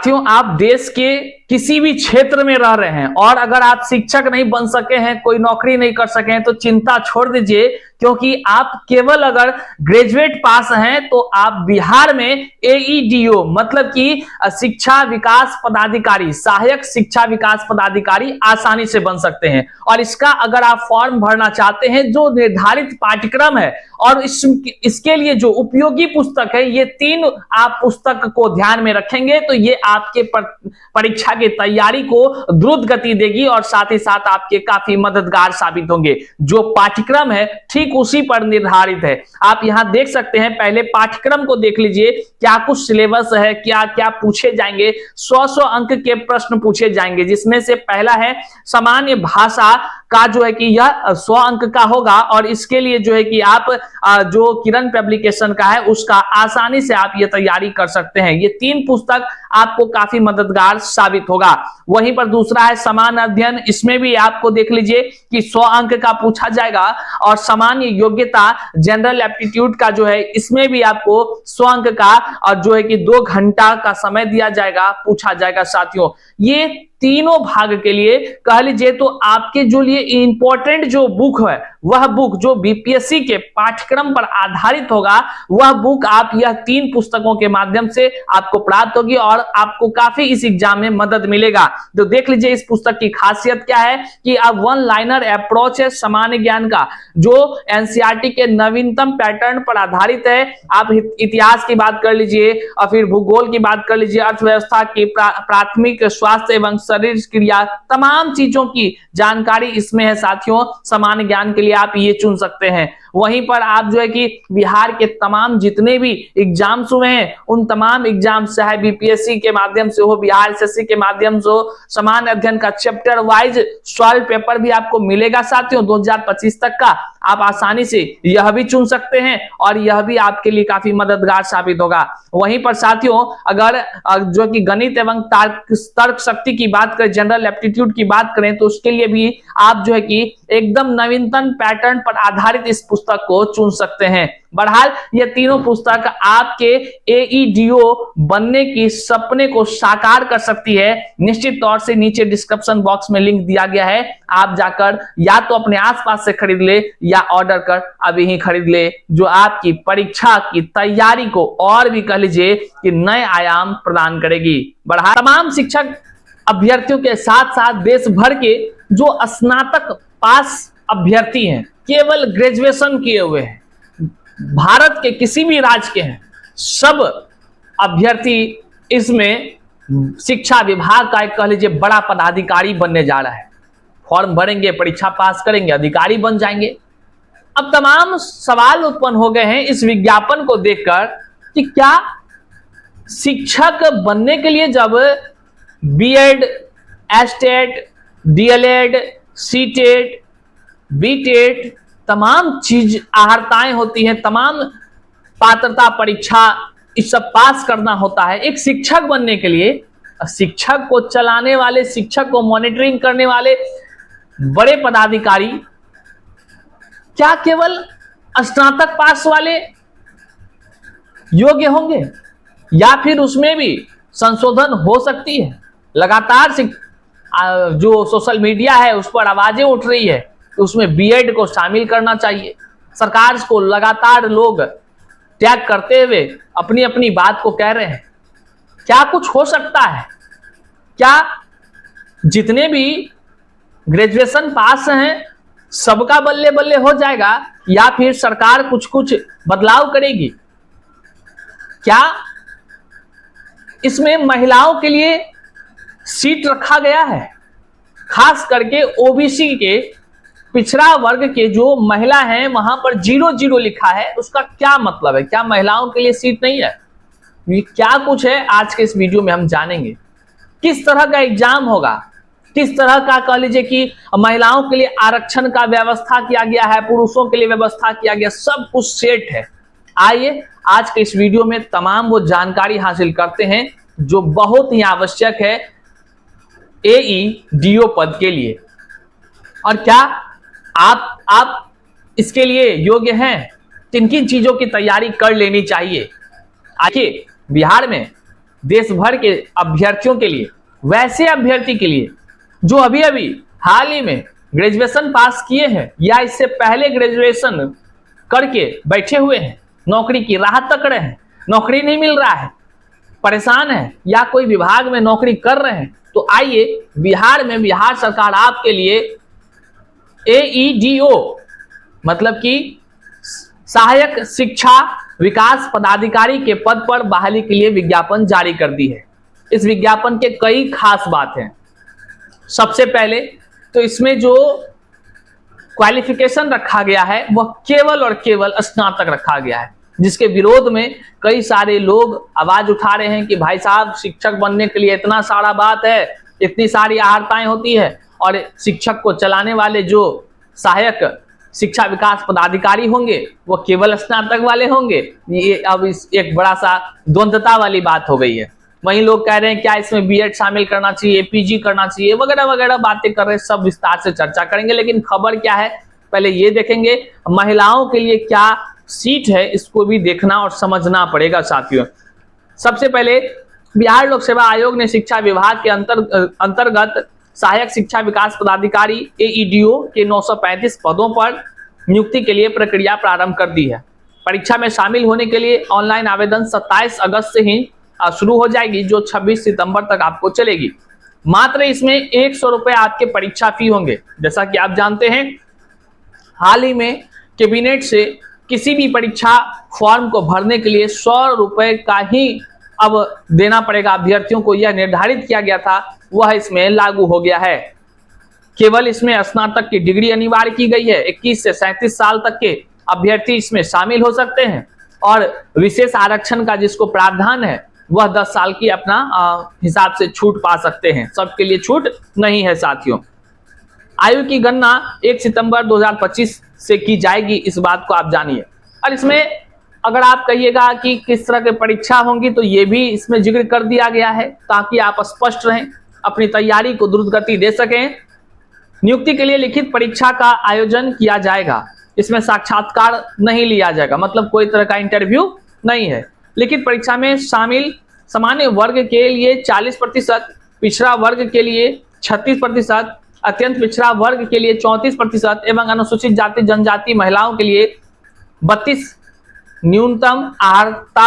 साथियों, आप देश के किसी भी क्षेत्र में रह रहे हैं और अगर आप शिक्षक नहीं बन सके हैं, कोई नौकरी नहीं कर सके हैं, तो चिंता छोड़ दीजिए, क्योंकि आप केवल अगर ग्रेजुएट पास हैं तो आप बिहार में एईडीओ मतलब कि शिक्षा विकास पदाधिकारी, सहायक शिक्षा विकास पदाधिकारी आसानी से बन सकते हैं। और इसका अगर आप फॉर्म भरना चाहते हैं, जो निर्धारित पाठ्यक्रम है और इसके लिए जो उपयोगी पुस्तक है, ये 3 आप पुस्तक को ध्यान में रखेंगे तो ये आपके परीक्षा की तैयारी को द्रुत गति देगी और साथ ही साथ आपके काफी मददगार साबित होंगे। जो पाठ्यक्रम है ठीक उसी पर निर्धारित है। आप यहां देख सकते हैं, पहले पाठ्यक्रम को देख लीजिए, क्या कुछ सिलेबस है, क्या क्या पूछे जाएंगे। 100 अंक के प्रश्न पूछे जाएंगे, जिसमें से पहला है सामान्य भाषा का, जो है कि यह 100 अंक का होगा और इसके लिए जो है कि आप जो किरण पब्लिकेशन का है उसका आसानी से आप ये तैयारी कर सकते हैं। ये 3 पुस्तक आपको काफी मददगार साबित होगा। वहीं पर दूसरा है सामान्य अध्ययन, इसमें भी आपको देख लीजिए कि 100 अंक का पूछा जाएगा और सामान्य योग्यता जनरल एप्टीट्यूड का जो है इसमें भी आपको 100 अंक का और जो है कि 2 घंटा का समय दिया जाएगा, पूछा जाएगा। साथियों, ये तीनों भाग के लिए कह लीजिए तो आपके जो लिए इंपॉर्टेंट जो बुक है, वह बुक जो बीपीएससी के पाठ्यक्रम पर आधारित होगा, वह बुक आप यह 3 पुस्तकों के माध्यम से आपको प्राप्त होगी और आपको काफी इस एग्जाम में मदद मिलेगा। तो देख लीजिए इस पुस्तक की खासियत क्या है कि अब 1 लाइनर अप्रोच है सामान्य ज्ञान का, जो एनसीईआरटी के नवीनतम पैटर्न पर आधारित है। आप इतिहास की बात कर लीजिए और फिर भूगोल की बात कर लीजिए, अर्थव्यवस्था की, प्राथमिक स्वास्थ्य एवं शरीर क्रिया, तमाम चीजों की जानकारी इसमें है। साथियों, सामान्य ज्ञान के लिए आप ये चुन सकते हैं। वहीं पर आप जो है कि बिहार के तमाम जितने भी एग्जाम्स हुए हैं, उन तमाम एग्जाम चाहे बीपीएससी के माध्यम से हो, बिहार एसएससी के माध्यम से हो, सामान्य अध्ययन का चैप्टर वाइज सॉल्व पेपर भी आपको मिलेगा। साथियों, 2025 तक का आप आसानी से यह भी चुन सकते हैं और यह भी आपके लिए काफी मददगार साबित होगा। वहीं पर साथियों, अगर जो कि गणित एवं तर्क शक्ति की बात करें, जनरल एप्टीट्यूड की बात करें, तो उसके लिए भी आप जो है कि एकदम नवीनतम पैटर्न पर आधारित इस पुस्तक को चुन सकते हैं। बहरहाल ये तीनों पुस्तक आपके एईडीओ बनने की सपने को साकार कर सकती है। निश्चित तौर से नीचे डिस्क्रिप्शन बॉक्स में लिंक दिया गया है, आप जाकर या तो अपने आसपास से खरीद ले या ऑर्डर कर अभी ही खरीद ले, जो आपकी परीक्षा की तैयारी को और भी कह लीजिए कि नए आयाम प्रदान करेगी। बहरहाल तमाम शिक्षक अभ्यर्थियों के साथ साथ देश भर के जो स्नातक पास अभ्यर्थी हैं, केवल ग्रेजुएशन किए हुए हैं, भारत के किसी भी राज्य के हैं, सब अभ्यर्थी इसमें शिक्षा विभाग का एक कह लीजिए बड़ा पदाधिकारी बनने जा रहा है। फॉर्म भरेंगे, परीक्षा पास करेंगे, अधिकारी बन जाएंगे। अब तमाम सवाल उत्पन्न हो गए हैं इस विज्ञापन को देखकर कि क्या शिक्षक बनने के लिए जब बीएड, एस्टेट, डीएलएड, सीटेट, बीटेट, तमाम चीज अहर्ताएं होती हैं, तमाम पात्रता परीक्षा इस सब पास करना होता है। एक शिक्षक बनने के लिए शिक्षक को चलाने वाले, शिक्षक को मॉनिटरिंग करने वाले बड़े पदाधिकारी क्या केवल स्नातक पास वाले योग्य होंगे या फिर उसमें भी संशोधन हो सकती है? लगातार जो सोशल मीडिया है उस पर आवाजें उठ रही है कि उसमें बीएड को शामिल करना चाहिए। सरकार को लगातार लोग टैग करते हुए अपनी अपनी बात को कह रहे हैं। क्या कुछ हो सकता है? क्या जितने भी ग्रेजुएशन पास हैं सबका बल्ले बल्ले हो जाएगा या फिर सरकार कुछ कुछ बदलाव करेगी? क्या इसमें महिलाओं के लिए सीट रखा गया है? खास करके ओबीसी के पिछड़ा वर्ग के जो महिला हैं वहां पर 0-0 लिखा है, उसका क्या मतलब है? क्या महिलाओं के लिए सीट नहीं है? ये क्या कुछ है आज के इस वीडियो में हम जानेंगे। किस तरह का एग्जाम होगा, किस तरह का कह लीजिए कि महिलाओं के लिए आरक्षण का व्यवस्था किया गया है, पुरुषों के लिए व्यवस्था किया गया, सब कुछ सेट है। आइए आज के इस वीडियो में तमाम वो जानकारी हासिल करते हैं जो बहुत ही आवश्यक है एईडीओ पद के लिए। और क्या आप इसके लिए योग्य हैं? किन किन चीजों की तैयारी कर लेनी चाहिए? आखिर बिहार में देश भर के अभ्यर्थियों के लिए, वैसे अभ्यर्थी के लिए जो अभी अभी हाल ही में ग्रेजुएशन पास किए हैं या इससे पहले ग्रेजुएशन करके बैठे हुए हैं, नौकरी की राह तक रहे हैं, नौकरी नहीं मिल रहा है, परेशान है या कोई विभाग में नौकरी कर रहे हैं, तो आइए बिहार में बिहार सरकार आपके लिए AEDO मतलब कि सहायक शिक्षा विकास पदाधिकारी के पद पर बहाली के लिए विज्ञापन जारी कर दी है। इस विज्ञापन के कई खास बात हैं। सबसे पहले तो इसमें जो क्वालिफिकेशन रखा गया है वह केवल और केवल स्नातक रखा गया है, जिसके विरोध में कई सारे लोग आवाज उठा रहे हैं कि भाई साहब शिक्षक बनने के लिए इतना सारा बात है, इतनी सारी अहर्ताएं होती है और शिक्षक को चलाने वाले जो सहायक शिक्षा विकास पदाधिकारी होंगे वो केवल स्नातक वाले होंगे। ये अब इस एक बड़ा सा द्वंद्वता वाली बात हो गई है। वहीं लोग कह रहे हैं क्या इसमें B.Ed शामिल करना चाहिए, PG करना चाहिए, वगैरह वगैरह बातें कर रहे हैं, सब विस्तार से चर्चा करेंगे। लेकिन खबर क्या है पहले ये देखेंगे, महिलाओं के लिए क्या सीट है इसको भी देखना और समझना पड़ेगा साथियों। सबसे पहले बिहार लोक सेवा आयोग ने शिक्षा विभाग के अंतर्गत सहायक शिक्षा विकास पदाधिकारी AEDO के 935 पदों पर नियुक्ति के लिए प्रक्रिया प्रारंभ कर दी है। परीक्षा में शामिल होने के लिए ऑनलाइन आवेदन 27 अगस्त से ही शुरू हो जाएगी, जो 26 सितंबर तक आपको चलेगी। मात्र इसमें 100 रुपए आपके परीक्षा फी होंगे। जैसा कि आप जानते हैं हाल ही में कैबिनेट से किसी भी परीक्षा फॉर्म को भरने के लिए 100 रुपए का ही अब देना पड़ेगा अभ्यर्थियों को, यह निर्धारित किया गया था, वह इसमें लागू हो गया है। केवल इसमें स्नातक की डिग्री अनिवार्य की गई है। 21 से 37 साल तक के अभ्यर्थी इसमें शामिल हो सकते हैं और विशेष आरक्षण का जिसको प्रावधान है वह 10 साल की अपना हिसाब से छूट पा सकते हैं। सबके लिए छूट नहीं है साथियों। आयु की गणना 1 सितंबर 2025 से की जाएगी, इस बात को आप जानिए। और इसमें अगर आप कहिएगा कि किस तरह की परीक्षा होंगी तो ये भी इसमें जिक्र कर दिया गया है ताकि आप स्पष्ट रहें, अपनी तैयारी को द्रुत गति दे सकें। नियुक्ति के लिए लिखित परीक्षा का आयोजन किया जाएगा। इसमें साक्षात्कार नहीं लिया जाएगा, मतलब कोई तरह का इंटरव्यू नहीं है। लिखित परीक्षा में शामिल सामान्य वर्ग के लिए 40%, पिछड़ा वर्ग के लिए 36%, अत्यंत पिछड़ा वर्ग के लिए 34% एवं अनुसूचित जाति जनजाति महिलाओं के लिए 32 न्यूनतम अर्हता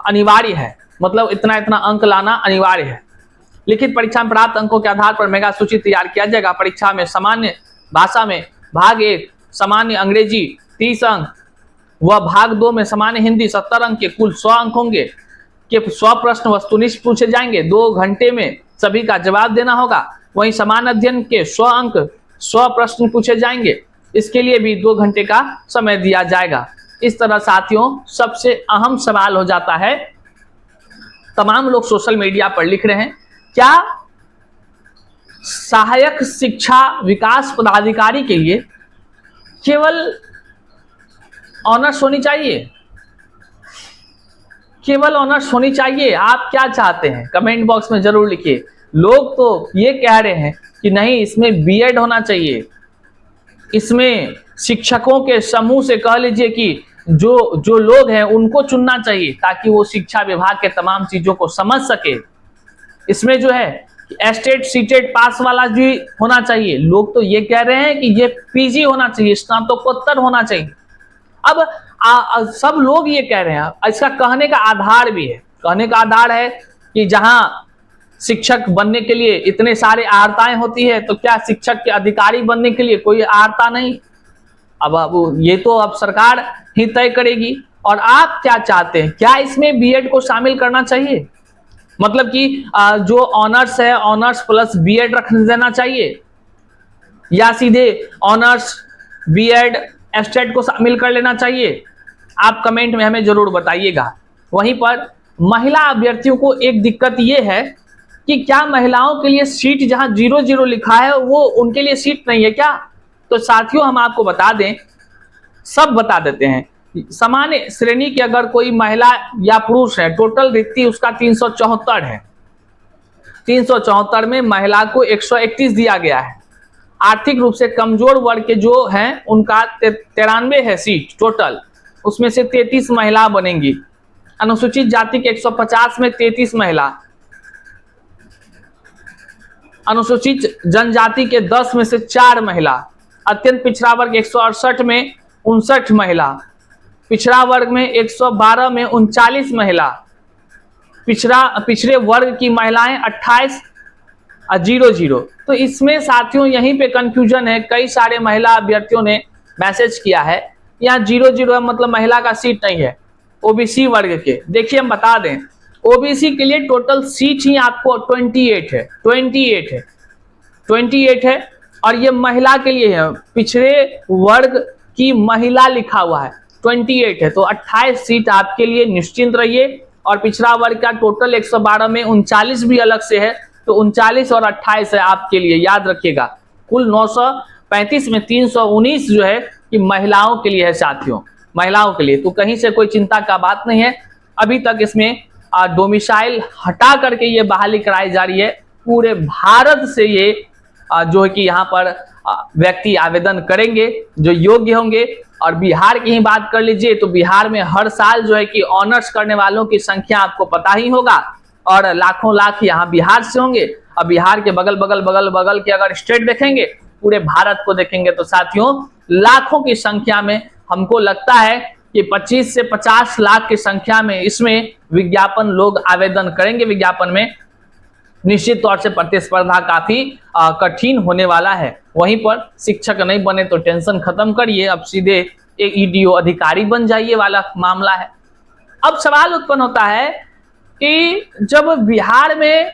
अनिवार्य है, मतलब इतना अंक लाना अनिवार्य है। लिखित परीक्षा में प्राप्त अंकों के आधार पर मेगा सूची तैयार किया जाएगा। परीक्षा में सामान्य भाषा में भाग 1 सामान्य अंग्रेजी 30 अंक व भाग 2 में सामान्य हिंदी 70 अंक के कुल 100 अंक होंगे कि 100 प्रश्न वस्तुनिष्ठ पूछे जाएंगे। 2 घंटे में सभी का जवाब देना होगा। वहीं समान अध्ययन के 100 अंक 100 प्रश्न पूछे जाएंगे, इसके लिए भी 2 घंटे का समय दिया जाएगा। इस तरह साथियों सबसे अहम सवाल हो जाता है, तमाम लोग सोशल मीडिया पर लिख रहे हैं, क्या सहायक शिक्षा विकास पदाधिकारी के लिए केवल ऑनर्स होनी चाहिए? केवल ऑनर्स होनी चाहिए? आप क्या चाहते हैं कमेंट बॉक्स में जरूर लिखिए। लोग तो ये कह रहे हैं कि नहीं इसमें B.Ed होना चाहिए, इसमें शिक्षकों के समूह से कह लीजिए कि जो लोग हैं उनको चुनना चाहिए ताकि वो शिक्षा विभाग के तमाम चीजों को समझ सके। इसमें जो है एस्टेट सीटेट पास वाला भी होना चाहिए। लोग तो ये कह रहे हैं कि ये PG होना चाहिए, स्नातकोत्तर होना चाहिए। अब सब लोग ये कह रहे हैं, इसका कहने का आधार भी है। कहने का आधार है कि जहां शिक्षक बनने के लिए इतने सारे अर्हताएं होती है तो क्या शिक्षक के अधिकारी बनने के लिए कोई अर्हता नहीं? अब ये तो अब सरकार ही तय करेगी। और आप क्या चाहते हैं, क्या इसमें B.Ed को शामिल करना चाहिए? मतलब कि जो ऑनर्स है ऑनर्स प्लस B.Ed रख देना चाहिए, या सीधे ऑनर्स B.Ed एस्टेट को शामिल कर लेना चाहिए? आप कमेंट में हमें जरूर बताइएगा। वहीं पर महिला अभ्यर्थियों को एक दिक्कत ये है कि क्या महिलाओं के लिए सीट जहां 00 लिखा है वो उनके लिए सीट नहीं है क्या? तो साथियों हम आपको बता दें, सब बता देते हैं। सामान्य श्रेणी की अगर कोई महिला या पुरुष है, टोटल रिक्ति उसका 374 है। 374 में महिला को 131 दिया गया है। आर्थिक रूप से कमजोर वर्ग के जो हैं उनका 93 है सीट टोटल, उसमें से 33 महिला बनेंगी। अनुसूचित जाति के 150 में 33 महिला, अनुसूचित जनजाति के 10 में से 4 महिला, अत्यंत पिछड़ा वर्ग 168 में 59 महिला, पिछड़ा वर्ग में 112 में 39 महिला, पिछड़े वर्ग की महिलाएं 28,00। तो इसमें साथियों यहीं पे कंफ्यूजन है, कई सारे महिला अभ्यर्थियों ने मैसेज किया है, यहाँ 00 मतलब महिला का सीट नहीं है ओबीसी वर्ग के। देखिए हम बता दें, ओबीसी के लिए टोटल सीट ही आपको 28 है और ये महिला के लिए है, पिछड़े वर्ग की महिला लिखा हुआ है 28 है, तो 28 सीट आपके लिए निश्चिंत रहिए। और पिछड़ा वर्ग का टोटल 112 में 39 भी अलग से है, तो 39 और 28 है आपके लिए, याद रखिएगा। कुल 935 में 319 जो है कि महिलाओं के लिए है साथियों, महिलाओं के लिए, तो कहीं से कोई चिंता का बात नहीं है। अभी तक इसमें डोमिसाइल हटा करके ये बहाली कराई जा रही है। पूरे भारत से ये जो है कि यहाँ पर व्यक्ति आवेदन करेंगे जो योग्य होंगे। और बिहार की ही बात कर लीजिए तो बिहार में हर साल जो है कि ऑनर्स करने वालों की संख्या आपको पता ही होगा, और लाखों लाख यहाँ बिहार से होंगे। अब बिहार के बगल के अगर स्टेट देखेंगे, पूरे भारत को देखेंगे तो साथियों लाखों की संख्या में हमको लगता है कि 25 से 50 लाख की संख्या में इसमें विज्ञापन लोग आवेदन करेंगे। विज्ञापन में निश्चित तौर से प्रतिस्पर्धा काफी कठिन होने वाला है। वहीं पर शिक्षक नहीं बने तो टेंशन खत्म करिए, अब सीधे एक ईडीओ अधिकारी बन जाइए वाला मामला है। अब सवाल उत्पन्न होता है कि जब बिहार में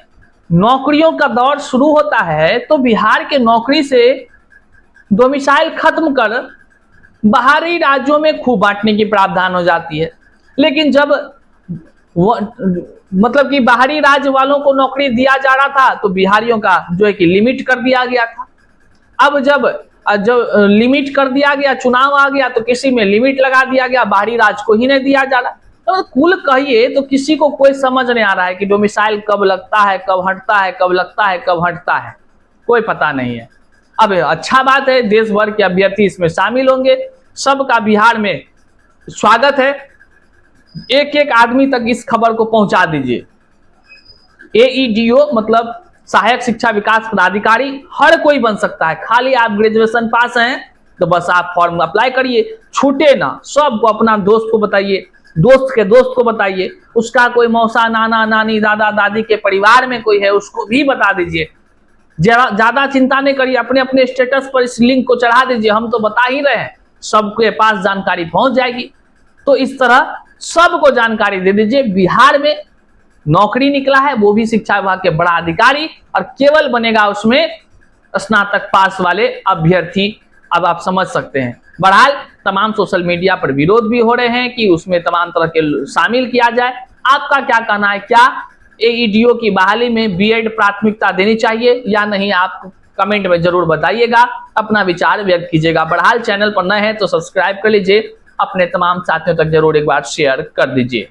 नौकरियों का दौर शुरू होता है तो बिहार के नौकरी से डोमिसाइल खत्म कर बाहरी राज्यों में खूब बांटने की प्रावधान हो जाती है। लेकिन जब मतलब कि बाहरी राज्य वालों को नौकरी दिया जा रहा था तो बिहारियों का जो है कि लिमिट कर दिया गया था। अब जब लिमिट कर दिया गया, चुनाव आ गया तो किसी में लिमिट लगा दिया गया, बाहरी राज्य को ही नहीं दिया जा रहा। तो कुल कहिए तो किसी को कोई समझ नहीं आ रहा है कि डोमिसाइल कब लगता है, कब हटता है, कब लगता है, कब हटता है, कोई पता नहीं है। अब अच्छा बात है, देश भर के अभ्यर्थी इसमें शामिल होंगे, सबका बिहार में स्वागत है। एक एक आदमी तक इस खबर को पहुंचा दीजिए। एईडीओ मतलब सहायक शिक्षा विकास पदाधिकारी हर कोई बन सकता है, खाली आप ग्रेजुएशन पास हैं तो बस आप फॉर्म अप्लाई करिए, छूटे ना, सबको अपना दोस्त को बताइए, दोस्त के दोस्त को बताइए, उसका कोई मौसा, नाना, नानी, दादा, दादी के परिवार में कोई है उसको भी बता दीजिए। ज्यादा चिंता नहीं करिए, अपने अपने स्टेटस पर इस लिंक को चढ़ा दीजिए, हम तो बता ही रहे हैं, सबके पास जानकारी पहुंच जाएगी। तो इस तरह सबको जानकारी दे दीजिए। बिहार में नौकरी निकला है, वो भी शिक्षा विभाग के बड़ा अधिकारी, और केवल बनेगा उसमें स्नातक पास वाले अभ्यर्थी। अब आप समझ सकते हैं। बहरहाल तमाम सोशल मीडिया पर विरोध भी हो रहे हैं कि उसमें तमाम तरह के शामिल किया जाए। आपका क्या कहना है, क्या एईडीओ की बहाली में बीएड प्राथमिकता देनी चाहिए या नहीं? आप कमेंट में जरूर बताइएगा, अपना विचार व्यक्त कीजिएगा। बहरहाल चैनल पर नए हैं तो सब्सक्राइब कर लीजिए, अपने तमाम साथियों तक जरूर एक बार शेयर कर दीजिए।